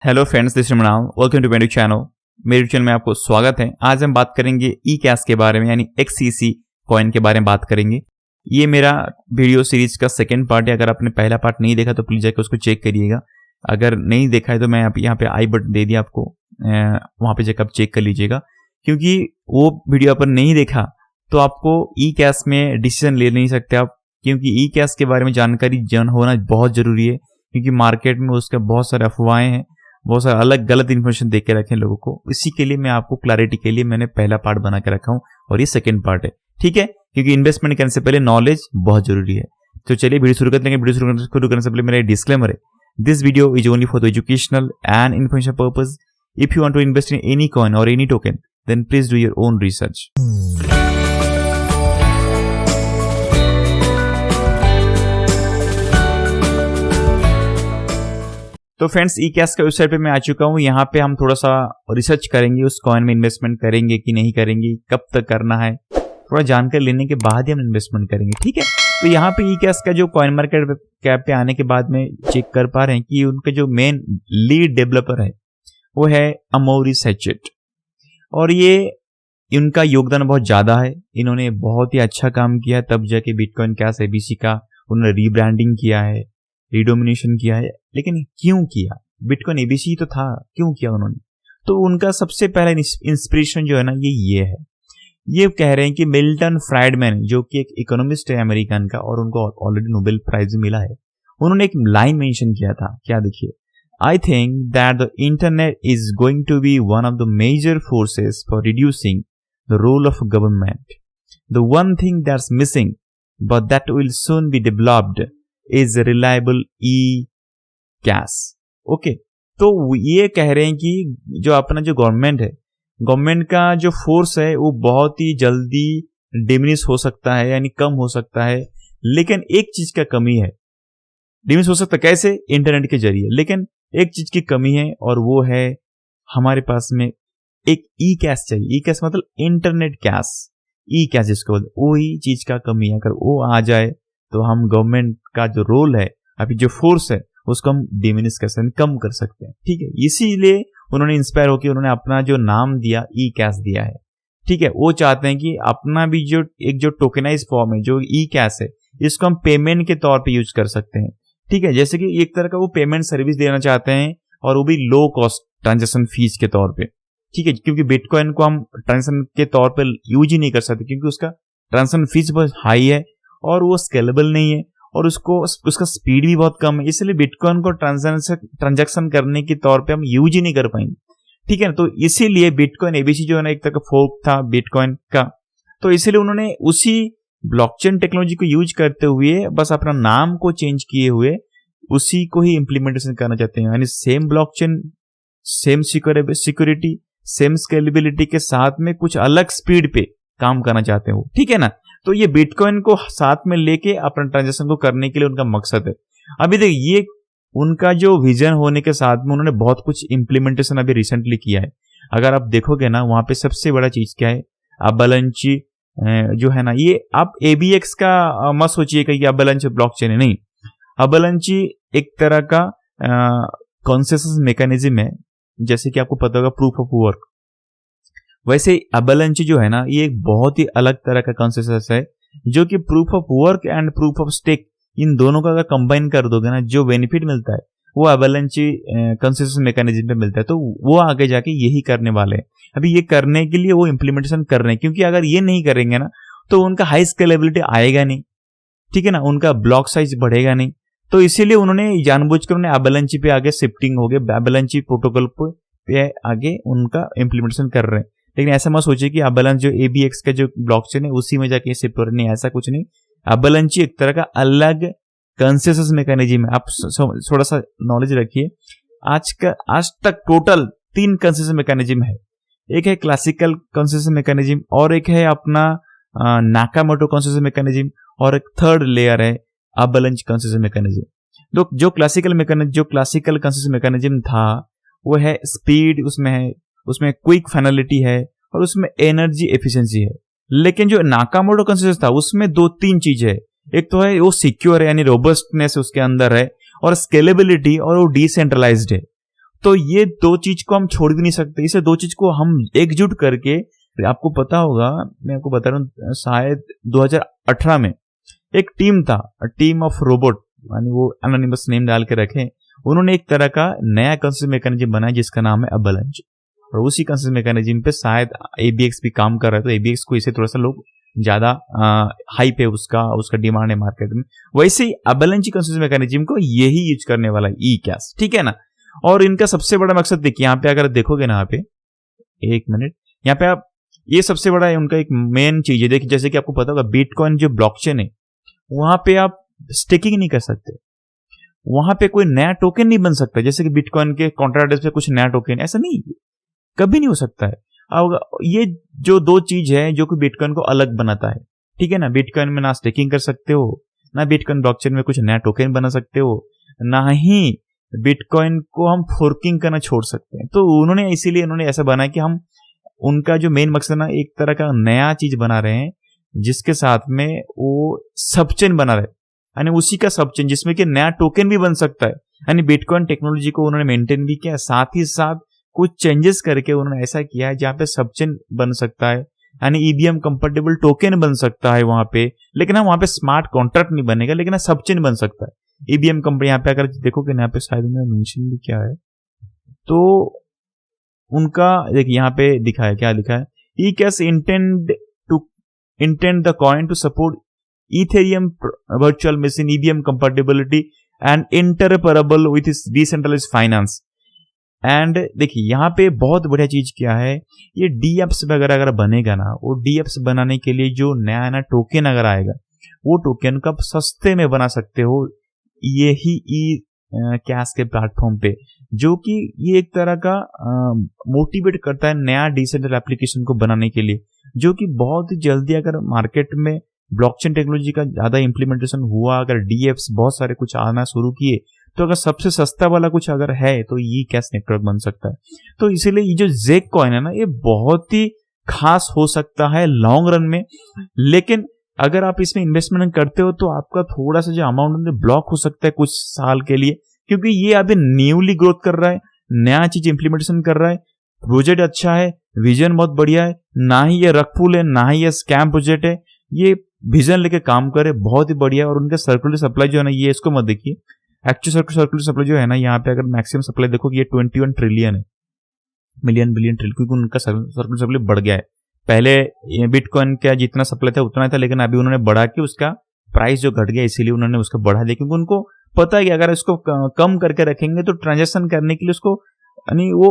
Hello friends, this is Mrinal. Welcome to मेरे channel. मेरे channel में आपको स्वागत है। आज हम बात करेंगे ई कैश के बारे में, यानी XCC कॉइन के बारे में बात करेंगे। ये मेरा वीडियो सीरीज का सेकंड पार्ट है। अगर आपने पहला पार्ट नहीं देखा तो प्लीज जाकर उसको चेक करिएगा। अगर नहीं देखा है तो मैं यहाँ पे आई बटन दे दिया आपको, वहाँ पे जाकर आप चेक कर लीजिएगा। क्योंकि वो वीडियो अपन नहीं देखा तो आपको ई कैश में डिसीजन ले नहीं सकते आप, क्योंकि ई कैश के बारे में जानकारी होना बहुत जरूरी है। क्योंकि मार्केट में उसके बहुत सारे अफवाहें हैं, बहुत सारा अलग गलत इन्फॉर्मेशन दे के रखे हैं लोगों को। इसी के लिए मैं आपको क्लैरिटी के लिए मैंने पहला पार्ट बना के रखा हूं और ये सेकंड पार्ट है, ठीक है। क्योंकि इन्वेस्टमेंट करने से पहले नॉलेज बहुत जरूरी है। तो चलिए वीडियो शुरू करते हैं। वीडियो शुरू करने से पहले मेरा डिस्क्लेमर है, this video is only for the educational and information purpose. If you want to invest in any coin और any token then please do your own research. तो फ्रेंड्स, ई कैश का website पे मैं आ चुका हूँ। यहाँ पे हम थोड़ा सा रिसर्च करेंगे, उस कॉइन में इन्वेस्टमेंट करेंगे कि नहीं करेंगे, कब तक करना है, थोड़ा जानकारी लेने के बाद ही हम इन्वेस्टमेंट करेंगे, ठीक है। तो यहाँ पे ई कैश का जो कॉइन मार्केट कैप पे आने के बाद में चेक कर पा रहे हैं कि उनके जो मेन लीड डेवलपर है वो है अमौरिस हैचेट, और ये इनका योगदान बहुत ज्यादा है। इन्होंने बहुत ही अच्छा काम किया, तब जाके बिटकॉइन कैश ABC का उन्होंने रीब्रांडिंग किया है, रिडोमिनेशन किया है। लेकिन क्यों किया? बिटकॉइन ABC तो था, क्यों किया उन्होंने? तो उनका सबसे पहला इंस्पिरेशन जो है ना, ये है। ये कह रहे हैं कि मिल्टन फ्राइडमैन, जो कि एक इकोनॉमिस्ट है अमेरिकन का, और उनको ऑलरेडी नोबेल प्राइज मिला है, उन्होंने एक लाइन मेंशन किया था। क्या? देखिए, I think that the internet is going to be one of the major forces for reducing the role of government. The one thing that's missing but that will soon be developed is reliable e cash. Okay, तो ये कह रहे हैं कि जो अपना जो government है, गवर्नमेंट का जो फोर्स है वो बहुत ही जल्दी डिमिनिश हो सकता है, यानी कम हो सकता है। लेकिन एक चीज का कमी है, डिमिनिश हो सकता है कैसे? इंटरनेट के जरिए। लेकिन एक चीज की कमी है, और वो है हमारे पास में एक ई कैश चाहिए। ई कैश मतलब इंटरनेट कैश, ई कैश जिसको बोलते, वही चीज का कमी है। अगर वो आ जाए तो हम गवर्नमेंट का जो रोल है, अभी जो फोर्स है, उसको हम डिमिनिश कर सकते हैं, कम कर सकते हैं, ठीक है। इसीलिए उन्होंने इंस्पायर होकर उन्होंने अपना जो नाम दिया, ई कैश दिया है, ठीक है। वो चाहते हैं कि अपना भी जो एक जो टोकेनाइज फॉर्म है, जो ई कैश है, इसको हम पेमेंट के तौर पे यूज कर सकते हैं, ठीक है। जैसे कि एक तरह का वो पेमेंट सर्विस देना चाहते हैं, और वो भी लो कॉस्ट ट्रांजेक्शन फीस के तौर पे, ठीक है। क्योंकि बिटकॉइन को हम ट्रांजेक्शन के तौर पे यूज ही नहीं कर सकते, क्योंकि उसका ट्रांजेक्शन फीस बहुत हाई है और वो स्केलेबल नहीं है, और उसका स्पीड भी बहुत कम है। इसलिए बिटकॉइन को ट्रांजैक्शन करने के तौर पे हम यूज ही नहीं कर पाएंगे, ठीक है। तो इसीलिए बिटकॉइन ABC जो है ना, एक तरह का फोर्क था बिटकॉइन का। तो इसीलिए उन्होंने उसी ब्लॉकचेन टेक्नोलॉजी को यूज करते हुए, बस अपना नाम को चेंज किए हुए, उसी को ही इंप्लीमेंटेशन करना चाहते हैं। यानी same blockchain, same security, same scalability के साथ में कुछ अलग स्पीड पे काम करना चाहते हैं वो, ठीक है ना। तो ये बिटकॉइन को साथ में लेके अपना ट्रांजैक्शन को करने के लिए उनका मकसद है। अभी देखिए, ये उनका जो विजन होने के साथ में उन्होंने बहुत कुछ इंप्लीमेंटेशन अभी रिसेंटली किया है। अगर आप देखोगे ना, वहां पे सबसे बड़ा चीज क्या है? अबालंची जो है ना, ये आप ABX का मत सोचिएगा कि अबालंची ब्लॉकचेन है, नहीं। अबालंची एक तरह का कॉन्सेंसस मैकेनिज्म है, जैसे कि आपको पता होगा प्रूफ ऑफ वर्क। वैसे अबालंची जो है ना, ये एक बहुत ही अलग तरह का कॉन्सेंसस है, जो कि proof of work and proof of stake, इन दोनों का अगर कंबाइन कर दोगे ना, जो बेनिफिट मिलता है वो अबालंची कॉन्सेंसस मैकेनिज्म पे मिलता है। तो वो आगे जाके यही करने वाले हैं। अभी ये करने के लिए वो इंप्लीमेंटेशन कर रहे हैं, क्योंकि अगर ये नहीं करेंगे ना तो उनका हाई स्केलेबिलिटी आएगा नहीं, ठीक है ना, उनका ब्लॉक साइज बढ़ेगा नहीं। तो इसीलिए उन्होंने जानबूझकर उन्हें अबालंची पे आगे शिफ्टिंग हो गए, अबालंची प्रोटोकॉल पे आगे उनका इंप्लीमेंटेशन कर रहे हैं। लेकिन ऐसा मत सोचिए कि अबालंच जो ABX का जो ब्लॉकचेन है उसी में जाके शिफ्ट हो रहे, नहीं, ऐसा कुछ नहीं। अबालंची एक तरह का अलग कंसेंसस मैकेनिज्म है। आप थोड़ा सा नॉलेज रखिए। आज तक टोटल 3 कंसेंसस मैकेनिज्म है। एक है क्लासिकल कंसेंसस मैकेनिज्म, और एक है अपना नाकामोटो कंसेंसस मैकेनिज्म, और एक थर्ड लेयर है अबालंच कंसेंसस मैकेनिज्म। तो जो क्लासिकल कंसेंसस मैकेनिज्म था वो है स्पीड, उसमें क्विक फाइनलिटी है, और उसमें एनर्जी एफिशिएंसी है। लेकिन जो नाकामोटो कंसेंसस था उसमें 2-3 चीज है। एक तो है वो सिक्योर है, यानी रोबस्टनेस उसके अंदर है, और स्केलेबिलिटी, और वो डिसेंट्रलाइज्ड है। तो ये दो चीज को हम छोड़ भी नहीं सकते, इसे दो चीज को हम एकजुट करके, आपको पता होगा, मैं आपको बता रहा हूँ, शायद 2018 में एक टीम था, टीम ऑफ रोबोट, यानी वो एनोनिमस नेम डाल के रखे, उन्होंने एक तरह का नया कंसेंसस मैकेनिज्म बनाया जिसका नाम है अवलांच, और उसी कंसेंसस मैकेनिज्म पे शायद ABX भी काम कर रहा है। तो ABX को इसे थोड़ा सा लोग ज्यादा हाइप है, उसका डिमांड है मार्केट में। वैसे ही अवलांच कंसेंसस मैकेनिज्म को यही यूज करने वाला है ईकैश, ठीक है ना। और इनका सबसे बड़ा मकसद देखिए, यहाँ पे अगर देखोगे ना, यहाँ पे एक मिनट, यहाँ पे आप, ये सबसे बड़ा है उनका एक मेन चीज है। देखिए जैसे कि आपको पता होगा बिटकॉइन जो ब्लॉकचेन है, वहां पे आप स्टेकिंग नहीं कर सकते, वहां पे कोई नया टोकन नहीं बन सकता। जैसे कि बिटकॉइन के कॉन्ट्रैक्ट पे कुछ नया टोकन, ऐसा नहीं, कभी नहीं हो सकता है। अब ये जो दो चीज है जो कि बिटकॉइन को अलग बनाता है, ठीक है ना। बिटकॉइन में ना स्टेकिंग कर सकते हो, ना बिटकॉइन ब्लॉकचेन में कुछ नया टोकन बना सकते हो, ना ही बिटकॉइन को हम फोर्किंग करना छोड़ सकते हैं। तो उन्होंने इसीलिए उन्होंने ऐसा बनाया कि हम, उनका जो मेन मकसद ना, एक तरह का नया चीज बना रहे हैं जिसके साथ में वो सबचेन बना रहे, यानी उसी का सबचेन जिसमें कि नया टोकन भी बन सकता है। यानी बिटकॉइन टेक्नोलॉजी को उन्होंने मेंटेन भी किया, साथ ही साथ कुछ चेंजेस करके उन्होंने ऐसा किया है जहां पे सबचेन बन सकता है, यानी EVM कंपेटेबल टोकन बन सकता है वहां पे। लेकिन वहां पे स्मार्ट कॉन्ट्रैक्ट नहीं बनेगा, लेकिन सबचेन बन सकता है। EVM कंपनी, यहाँ पे अगर देखोगे यहाँ पे शायद में मेंशन भी क्या है, तो उनका देखिए यहाँ पे दिखा है, क्या लिखा है, ईकैश intend the coin to support Ethereum virtual machine EVM compatibility and interoperable with decentralized finance। And देखिए यहाँ पे बहुत बढ़िया चीज क्या है, ये DApps वगैरह अगर बनेगा ना, वो DApps बनाने के लिए जो नया नया टोकन अगर आएगा, वो टोकन का सस्ते में बना सकते हो यही कैश के प्लेटफॉर्म पे, जो कि ये एक तरह का मोटिवेट करता है नया डिसेंट्रल एप्लीकेशन को बनाने के लिए, जो कि बहुत जल्दी अगर मार्केट में ब्लॉकचेन टेक्नोलॉजी का ज्यादा इंप्लीमेंटेशन हुआ, अगर DApps बहुत सारे कुछ आना शुरू किए, तो अगर सबसे सस्ता वाला कुछ अगर है तो ये कैश नेटवर्क बन सकता है। तो इसीलिए ये जो ज़ेक कॉइन है ना, ये बहुत ही खास हो सकता है लॉन्ग रन में। लेकिन अगर आप इसमें इन्वेस्टमेंट करते हो तो आपका थोड़ा सा जो अमाउंट ब्लॉक हो सकता है कुछ साल के लिए, क्योंकि ये अभी न्यूली ग्रोथ कर रहा है, नया चीज इंप्लीमेंटेशन कर रहा है, प्रोजेक्ट अच्छा है, विजन बहुत बढ़िया है, ना ही ये रखफुल है, ना ही ये स्कैम प्रोजेक्ट है, ये विजन लेके काम करे, बहुत ही बढ़िया। और उनका सर्कुलर सप्लाई जो है ना, ये इसको मत देखिए, एक्चुअल सर्कुलर सप्लाई जो है ना, यहाँ पे अगर मैक्सिमम सप्लाई देखो, ये 21 ट्रिलियन है, मिलियन बिलियन ट्रिलियन, क्योंकि उनका सर्कुलर सप्लाई बढ़ गया है। पहले बिटकॉइन का जितना सप्लाई था उतना था, लेकिन अभी उन्होंने बढ़ा के उसका प्राइस जो घट गया, इसीलिए उन्होंने उसका बढ़ा दिया, क्योंकि उनको पता है कि अगर इसको कम करके रखेंगे तो ट्रांजैक्शन करने के लिए उसको, यानी वो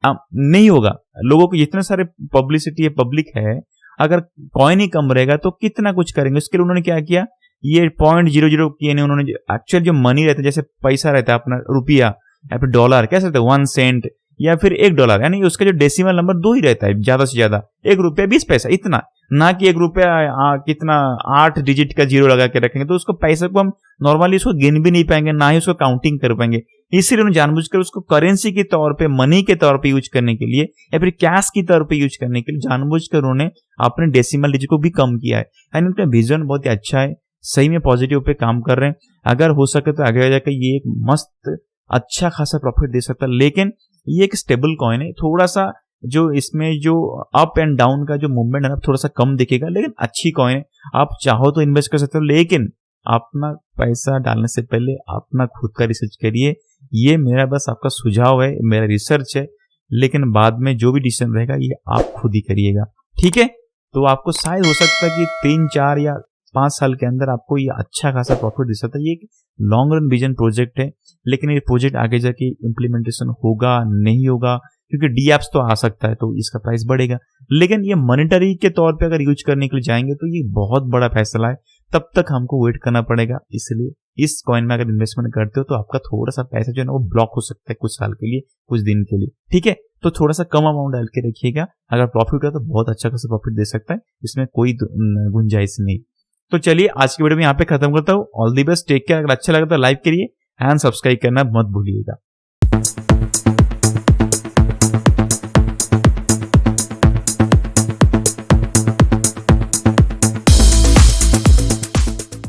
नहीं होगा। लोगों को जितने सारे पब्लिसिटी है, पब्लिक है, अगर कॉइन ही कम रहेगा तो कितना कुछ करेंगे। उसके लिए उन्होंने क्या किया, ये 0.00 किए नहीं उन्होंने। एक्चुअल जो मनी रहता है, जैसे पैसा रहता है अपना, रुपया या फिर डॉलर, कैसे रहता है, 1 सेंट या फिर $1, यानी उसका जो डेसिमल नंबर 2 ही रहता है ज्यादा से ज्यादा, ₹1.20, इतना ना कि ₹1 कितना 8 डिजिट का जीरो लगा के रखेंगे, तो उसको पैसे को हम नॉर्मली उसको गिन भी नहीं पाएंगे, ना ही उसको काउंटिंग कर पाएंगे। इसीलिए उन्होंने जानबूझकर उसको करेंसी के तौर पे, मनी के तौर पे यूज करने के लिए या फिर कैश की तौर पे यूज करने के लिए जानबूझकर उन्होंने अपने डेसिमल डिजिट को भी कम किया है। यानी उनका विजन बहुत ही अच्छा है, सही में पॉजिटिव पे काम कर रहे हैं। अगर हो सके तो आगे जाकर ये एक मस्त अच्छा खासा प्रॉफिट दे सकता है। लेकिन ये एक स्टेबल कॉइन है, थोड़ा सा जो इसमें जो अप एंड डाउन का जो मूवमेंट है ना, थोड़ा सा कम दिखेगा, लेकिन अच्छी कॉइन है। आप चाहो तो इन्वेस्ट कर सकते हो, लेकिन अपना पैसा डालने से पहले अपना खुद का रिसर्च करिए। ये मेरा बस आपका सुझाव है, मेरा रिसर्च है, लेकिन बाद में जो भी डिसीजन रहेगा ये आप खुद ही करिएगा, ठीक है। तो आपको शायद हो सकता है कि 3, 4 या 5 साल के अंदर आपको ये अच्छा खासा प्रॉफिट दे सकता है। ये एक लॉन्ग रन विजन प्रोजेक्ट है, लेकिन ये प्रोजेक्ट आगे जाके इम्प्लीमेंटेशन होगा नहीं होगा, क्योंकि DApps तो आ सकता है तो इसका प्राइस बढ़ेगा। लेकिन ये मॉनेटरी के तौर पे अगर यूज करने के लिए जाएंगे तो ये बहुत बड़ा फैसला है, तब तक हमको वेट करना पड़ेगा। इसलिए इस कॉइन में अगर इन्वेस्टमेंट करते हो तो आपका थोड़ा सा पैसा जो है ना वो ब्लॉक हो सकता है कुछ साल के लिए, कुछ दिन के लिए, ठीक है। तो थोड़ा सा कम अमाउंट डाल के रखिएगा, अगर प्रॉफिट हो तो बहुत अच्छा खासा प्रॉफिट दे सकता है, इसमें कोई गुंजाइश नहीं। तो चलिए आज की वीडियो में यहाँ पे खत्म करता हूँ। All the best, take care. अगर अच्छा लगा तो लाइक करिए एंड सब्सक्राइब करना मत भूलिएगा।